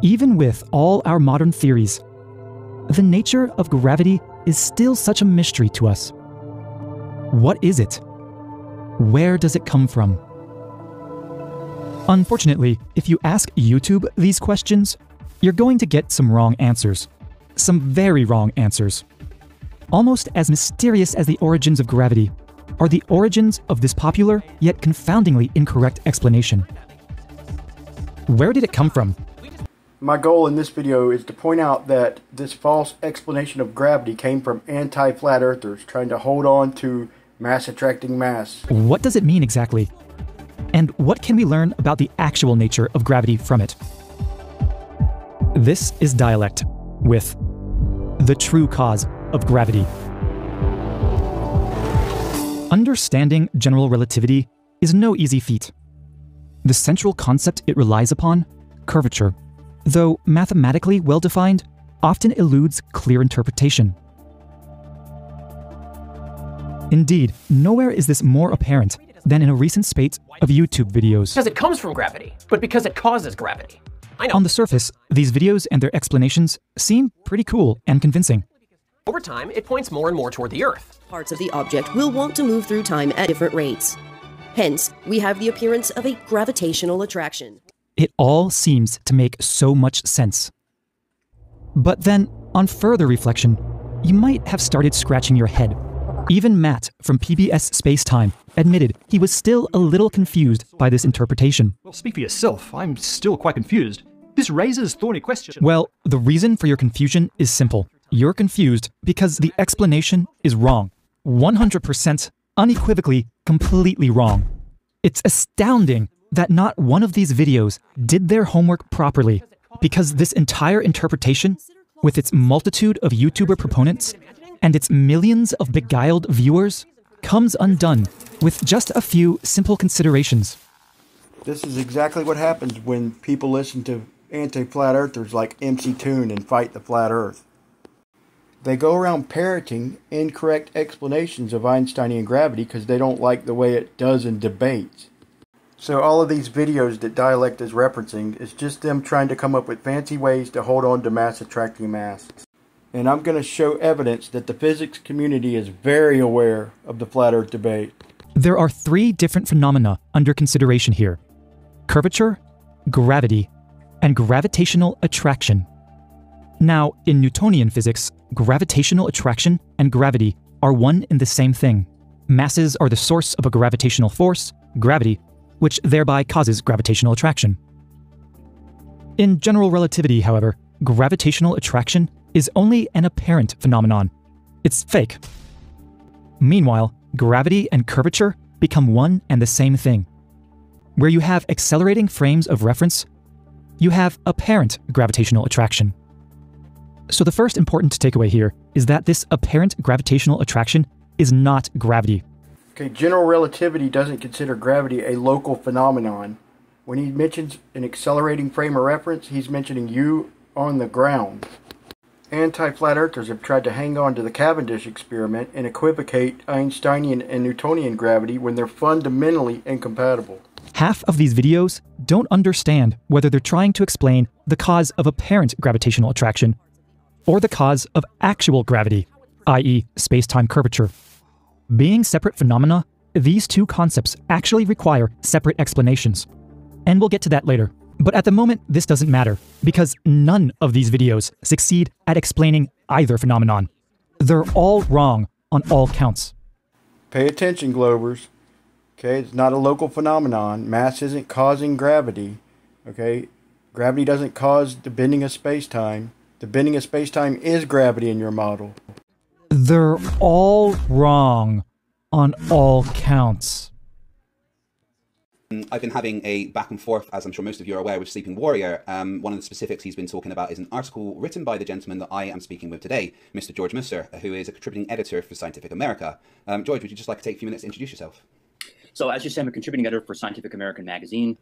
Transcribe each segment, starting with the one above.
Even with all our modern theories, the nature of gravity is still such a mystery to us. What is it? Where does it come from? Unfortunately, if you ask YouTube these questions, you're going to get some wrong answers. Some very wrong answers. Almost as mysterious as the origins of gravity are the origins of this popular yet confoundingly incorrect explanation. Where did it come from? My goal in this video is to point out that this false explanation of gravity came from anti-flat earthers trying to hold on to mass attracting mass. What does it mean exactly? And what can we learn about the actual nature of gravity from it? This is Dialect with the true cause of gravity. Understanding general relativity is no easy feat. The central concept it relies upon, curvature, though mathematically well-defined, often eludes clear interpretation. Indeed, nowhere is this more apparent than in a recent spate of YouTube videos. Because it comes from gravity, but because it causes gravity. I know. On the surface, these videos and their explanations seem pretty cool and convincing. Over time, it points more and more toward the Earth. Parts of the object will want to move through time at different rates. Hence, we have the appearance of a gravitational attraction. It all seems to make so much sense. But then, on further reflection, you might have started scratching your head. Even Matt from PBS Spacetime admitted he was still a little confused by this interpretation. Well, speak for yourself. I'm still quite confused. This raises thorny questions. Well, the reason for your confusion is simple. You're confused because the explanation is wrong. 100%, unequivocally, completely wrong. It's astounding that not one of these videos did their homework properly, because this entire interpretation, with its multitude of YouTuber proponents and its millions of beguiled viewers, comes undone with just a few simple considerations. This is exactly what happens when people listen to anti-flat earthers like MC Toon and Fight the Flat Earth. They go around parroting incorrect explanations of Einsteinian gravity because they don't like the way it does in debates. So all of these videos that Dialect is referencing is just them trying to come up with fancy ways to hold on to mass attracting mass. And I'm going to show evidence that the physics community is very aware of the flat earth debate. There are three different phenomena under consideration here: curvature, gravity, and gravitational attraction. Now, in Newtonian physics, gravitational attraction and gravity are one and the same thing. Masses are the source of a gravitational force, gravity, which thereby causes gravitational attraction. In general relativity, however, gravitational attraction is only an apparent phenomenon. It's fake. Meanwhile, gravity and curvature become one and the same thing. Where you have accelerating frames of reference, you have apparent gravitational attraction. So the first important takeaway here is that this apparent gravitational attraction is not gravity. Okay, general relativity doesn't consider gravity a local phenomenon. When he mentions an accelerating frame of reference, he's mentioning you on the ground. Anti-flat earthers have tried to hang on to the Cavendish experiment and equivocate Einsteinian and Newtonian gravity when they're fundamentally incompatible. Half of these videos don't understand whether they're trying to explain the cause of apparent gravitational attraction or the cause of actual gravity, i.e. space-time curvature. Being separate phenomena, these two concepts actually require separate explanations. And we'll get to that later. But at the moment, this doesn't matter, because none of these videos succeed at explaining either phenomenon. They're all wrong on all counts. Pay attention, Globers. Okay, it's not a local phenomenon. Mass isn't causing gravity. Okay, gravity doesn't cause the bending of space-time. The bending of space-time is gravity in your model. They're all wrong on all counts. I've been having a back and forth, as I'm sure most of you are aware, with Sleeping Warrior. One of the specifics he's been talking about is an article written by the gentleman that I am speaking with today, Mr. George Musser, who is a contributing editor for Scientific America. George, would you just like to take a few minutes to introduce yourself? So as you said, I'm a contributing editor for Scientific American magazine.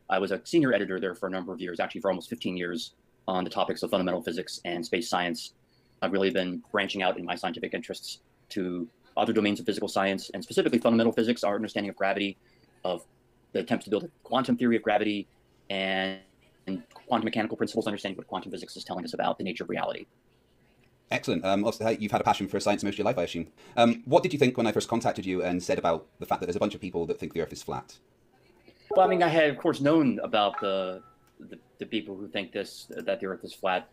I was a senior editor there for a number of years, actually for almost 15 years, on the topics of fundamental physics and space science. I've really been branching out in my scientific interests to other domains of physical science, and specifically fundamental physics, our understanding of gravity, of the attempts to build a quantum theory of gravity, and quantum mechanical principles, understanding what quantum physics is telling us about the nature of reality. Excellent. Obviously, you've had a passion for science most of your life, I assume. What did you think when I first contacted you and said about the fact that there's a bunch of people that think the Earth is flat? Well, I mean, I had, of course, known about the people who think that the Earth is flat.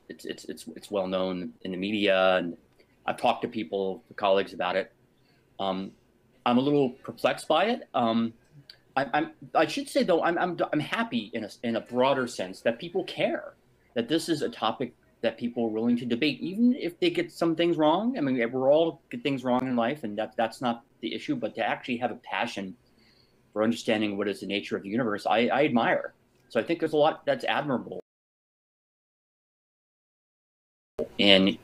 It's well known in the media, and I've talked to people, colleagues, about it. I'm a little perplexed by it. I should say though, I'm happy in a broader sense that people care, that this is a topic that people are willing to debate, even if they get some things wrong. I mean, we're all get things wrong in life, and that's not the issue. But to actually have a passion for understanding what is the nature of the universe, I admire. So I think there's a lot that's admirable. And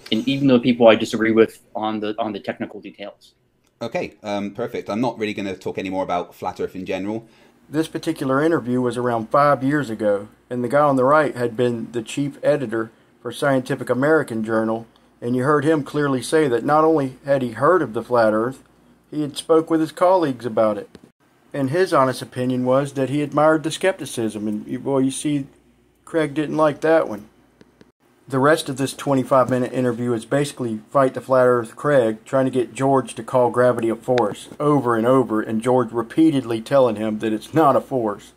even though people I disagree with on the technical details. Okay, perfect. I'm not really going to talk any more about flat Earth in general. This particular interview was around 5 years ago, and the guy on the right had been the chief editor for Scientific American Journal, and you heard him clearly say that not only had he heard of the flat Earth, he had spoke with his colleagues about it. And his honest opinion was that he admired the skepticism, and boy, you see, Craig didn't like that one. The rest of this 25-minute interview is basically Fight the Flat Earth Craig trying to get George to call gravity a force over and over, and George repeatedly telling him that it's not a force.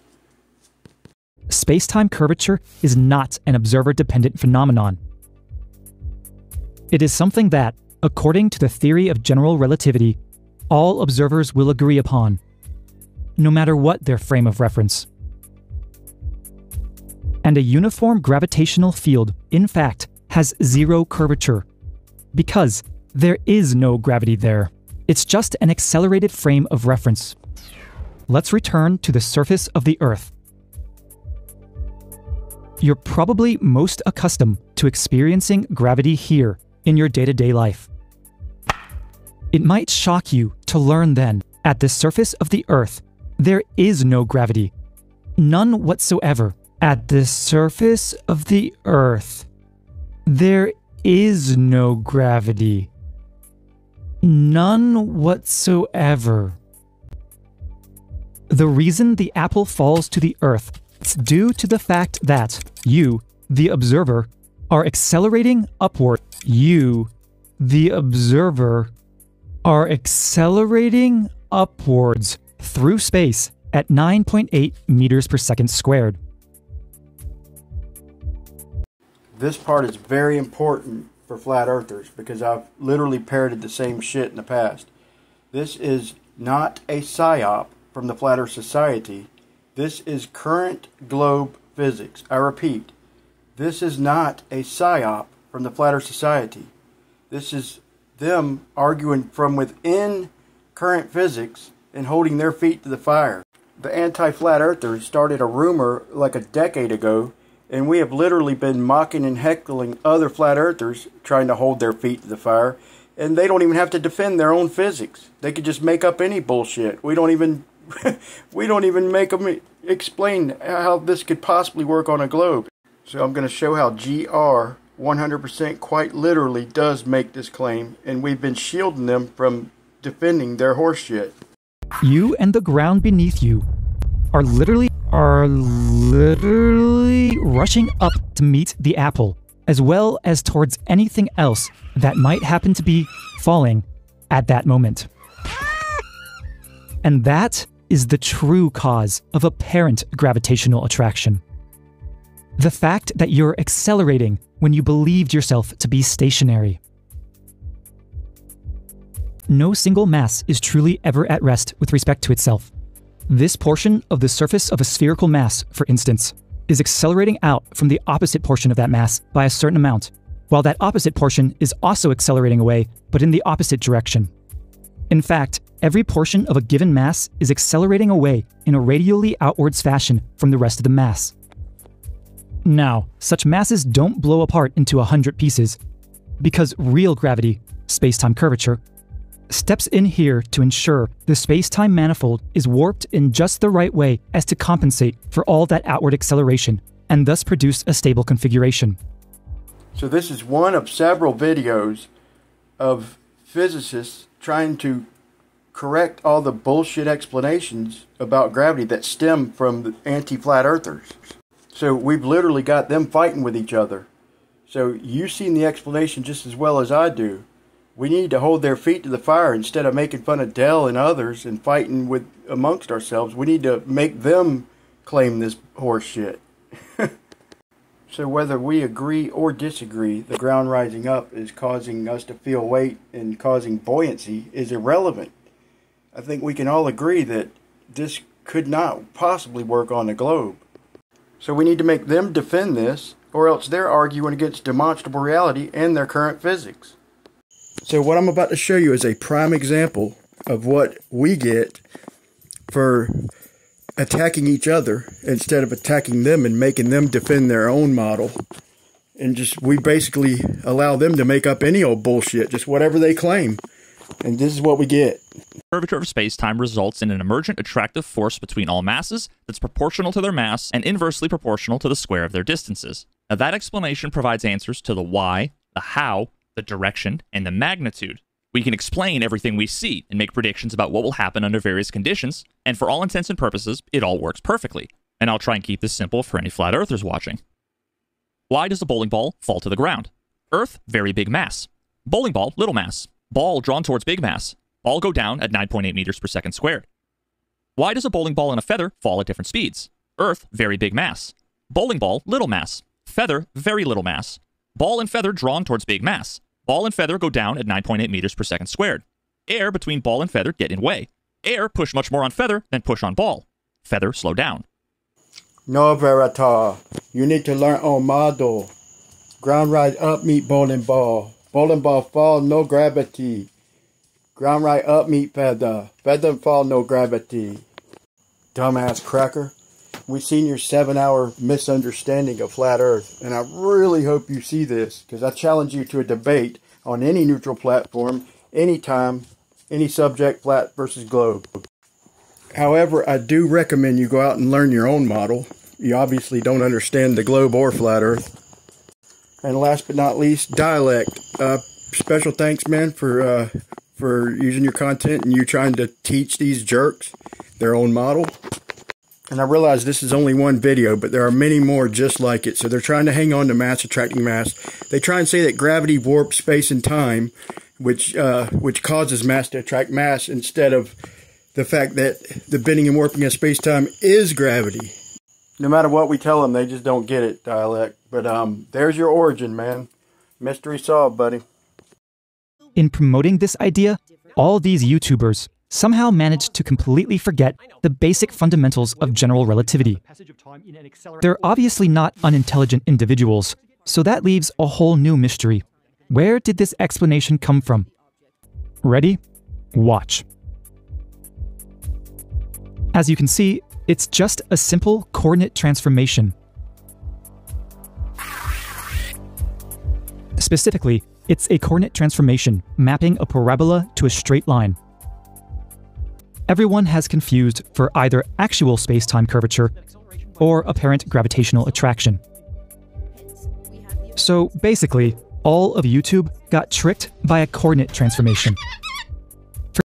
Space-time curvature is not an observer-dependent phenomenon. It is something that, according to the theory of general relativity, all observers will agree upon, no matter what their frame of reference. And a uniform gravitational field, in fact, has zero curvature, because there is no gravity there. It's just an accelerated frame of reference. Let's return to the surface of the Earth. You're probably most accustomed to experiencing gravity here in your day-to-day life. It might shock you to learn then, at the surface of the Earth, there is no gravity. None whatsoever. At the surface of the Earth, there is no gravity. None whatsoever. The reason the apple falls to the Earth is due to the fact that you, the observer, are accelerating upward. You, the observer, are accelerating upwards through space at 9.8 meters per second squared. This part is very important for flat earthers because I've literally parroted the same shit in the past. This is not a psyop from the Flat Earth Society. This is current globe physics. I repeat, this is not a psyop from the Flat Earth Society. This is them arguing from within current physics and holding their feet to the fire. The anti-flat earthers started a rumor like a decade ago, and we have literally been mocking and heckling other flat earthers trying to hold their feet to the fire, and they don't even have to defend their own physics. They could just make up any bullshit. We don't even make them explain how this could possibly work on a globe. So I'm going to show how GR 100% quite literally does make this claim, and we've been shielding them from defending their horseshit. You and the ground beneath you are literally rushing up to meet the apple, as well as towards anything else that might happen to be falling at that moment. And that is the true cause of apparent gravitational attraction. The fact that you're accelerating when you believed yourself to be stationary. No single mass is truly ever at rest with respect to itself. This portion of the surface of a spherical mass, for instance, is accelerating out from the opposite portion of that mass by a certain amount, while that opposite portion is also accelerating away, but in the opposite direction. In fact, every portion of a given mass is accelerating away in a radially outwards fashion from the rest of the mass. Now, such masses don't blow apart into 100 pieces, because real gravity, space-time curvature, steps in here to ensure the space-time manifold is warped in just the right way as to compensate for all that outward acceleration, and thus produce a stable configuration. So this is one of several videos of physicists trying to correct all the bullshit explanations about gravity that stem from the anti-flat earthers. So we've literally got them fighting with each other. So you've seen the explanation just as well as I do. We need to hold their feet to the fire instead of making fun of Dell and others and fighting with amongst ourselves. We need to make them claim this horse shit. So whether we agree or disagree, the ground rising up is causing us to feel weight and causing buoyancy is irrelevant. I think we can all agree that this could not possibly work on the globe. So we need to make them defend this, or else they're arguing against demonstrable reality and their current physics. So what I'm about to show you is a prime example of what we get for attacking each other instead of attacking them and making them defend their own model. And just, we basically allow them to make up any old bullshit, just whatever they claim. And this is what we get. Curvature of space-time results in an emergent attractive force between all masses that's proportional to their mass and inversely proportional to the square of their distances. Now that explanation provides answers to the why, the how, the direction, and the magnitude. We can explain everything we see and make predictions about what will happen under various conditions, and for all intents and purposes, it all works perfectly. And I'll try and keep this simple for any flat earthers watching. Why does a bowling ball fall to the ground? Earth, very big mass. Bowling ball, little mass. Ball drawn towards big mass. Ball go down at 9.8 meters per second squared. Why does a bowling ball and a feather fall at different speeds? Earth, very big mass. Bowling ball, little mass. Feather, very little mass. Ball and feather drawn towards big mass. Ball and feather go down at 9.8 meters per second squared. Air between ball and feather get in way. Air push much more on feather than push on ball. Feather slow down. No, Veritas. You need to learn on model. Ground right up meet bowling ball. Bowling ball fall, no gravity. Ground right up meet feather. Feather fall, no gravity. Dumbass cracker. We've seen your 7-hour misunderstanding of flat earth, and I really hope you see this, because I challenge you to a debate on any neutral platform, anytime, any subject, flat versus globe. However, I do recommend you go out and learn your own model. You obviously don't understand the globe or flat earth. And last but not least, dialect. Special thanks, man, for using your content and you trying to teach these jerks their own model. And I realize this is only one video, but there are many more just like it. So they're trying to hang on to mass attracting mass. They try and say that gravity warps space and time, which causes mass to attract mass, instead of the fact that the bending and warping of space-time is gravity. No matter what we tell them, they just don't get it, dialect. But there's your origin, man. Mystery solved, buddy. In promoting this idea, all these YouTubers somehow managed to completely forget the basic fundamentals of general relativity. They're obviously not unintelligent individuals, so that leaves a whole new mystery. Where did this explanation come from? Ready? Watch. As you can see, it's just a simple coordinate transformation. Specifically, it's a coordinate transformation mapping a parabola to a straight line. Everyone has confused for either actual space-time curvature or apparent gravitational attraction. So basically, all of YouTube got tricked by a coordinate transformation.